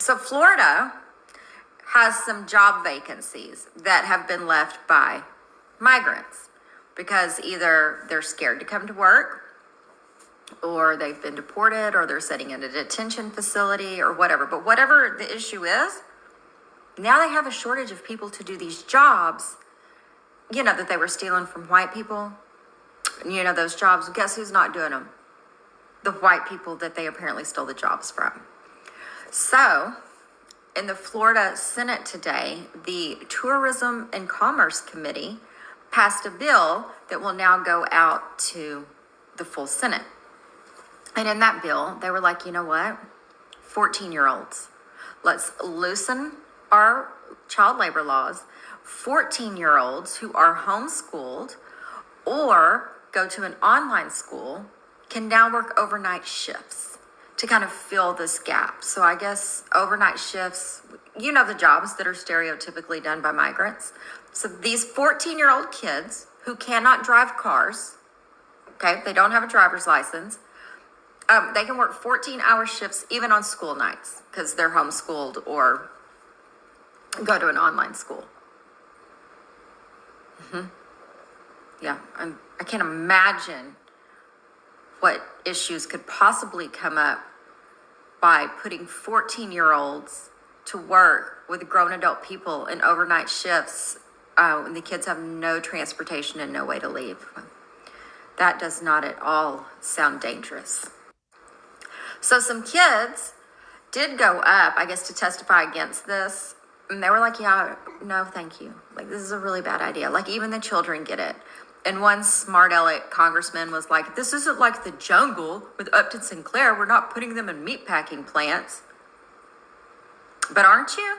So Florida has some job vacancies that have been left by migrants because either they're scared to come to work, or they've been deported, or they're sitting in a detention facility, or whatever. But whatever the issue is, now they have a shortage of people to do these jobs, that they were stealing from white people. Those jobs, guess who's not doing them? The white people that they apparently stole the jobs from. So, in the Florida Senate today, the Tourism and Commerce Committee passed a bill that will now go out to the full Senate. And in that bill, they were like, you know what? 14-year-olds. Let's loosen our child labor laws. 14-year-olds who are homeschooled or go to an online school can now work overnight shifts to kind of fill this gap. So I guess overnight shifts, the jobs that are stereotypically done by migrants. So these 14-year-old kids who cannot drive cars, okay, they don't have a driver's license, they can work 14-hour shifts even on school nights because they're homeschooled or go to an online school. Yeah, I can't imagine what issues could possibly come up by putting 14-year-olds to work with grown adult people in overnight shifts when the kids have no transportation and no way to leave. That does not at all sound dangerous. So some kids did go up, I guess, to testify against this. And they were like, yeah, no, thank you. Like, this is a really bad idea. Like, even the children get it. And one smart aleck congressman was like, this isn't like the jungle with Upton Sinclair. We're not putting them in meatpacking plants. But aren't you?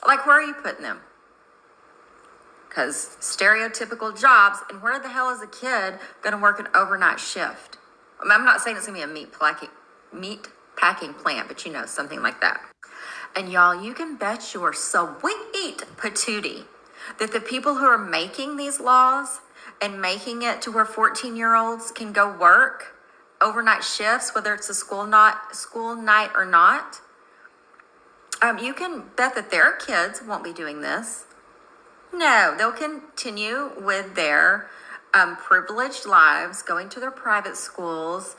Like, where are you putting them? Because stereotypical jobs, and where the hell is a kid going to work an overnight shift? I'm not saying it's going to be a meat packing plant, but something like that. And y'all, you can bet your sweet patootie that the people who are making these laws and making it to where 14-year-olds can go work overnight shifts, whether it's a school night or not, you can bet that their kids won't be doing this. No, they'll continue with their privileged lives, going to their private schools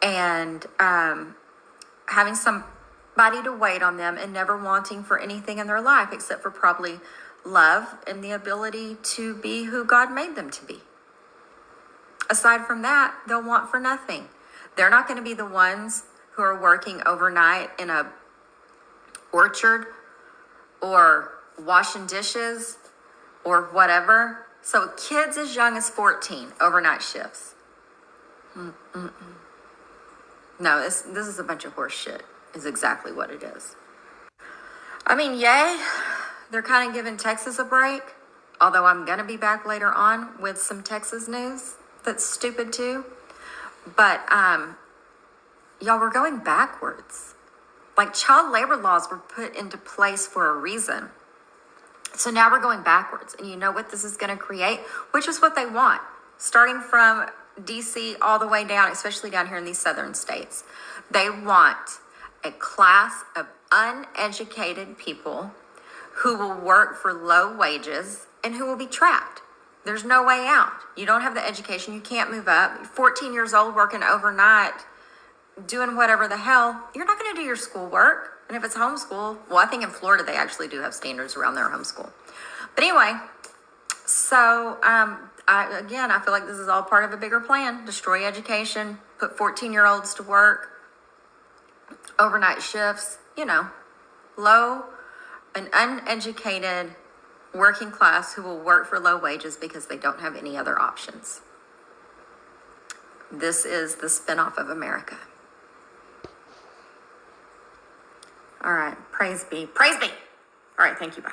and having somebody to wait on them and never wanting for anything in their life except for probably love and the ability to be who God made them to be. Aside from that, they'll want for nothing. They're not going to be the ones who are working overnight in a orchard or washing dishes or whatever. So kids as young as 14, overnight shifts. No, this is a bunch of horse shit, is exactly what it is. I mean, yay, they're kind of giving Texas a break, although I'm going to be back later on with some Texas news that's stupid too. But, y'all, we're going backwards. Like, child labor laws were put into place for a reason. So now we're going backwards. And you know what this is going to create? Which is what they want. Starting from DC all the way down, especially down here in these southern states. They want a class of uneducated people who will work for low wages and who will be trapped. There's no way out. You don't have the education. You can't move up. You're 14 years old working overnight, doing whatever the hell. You're not going to do your schoolwork. And if it's homeschool, well, I think in Florida they actually do have standards around their homeschool. But anyway, so I feel like this is all part of a bigger plan. Destroy education, put 14-year-olds to work, overnight shifts, low and uneducated working class who will work for low wages because they don't have any other options. This is the spinoff of America. All right, praise be. Praise be. All right, thank you, bye.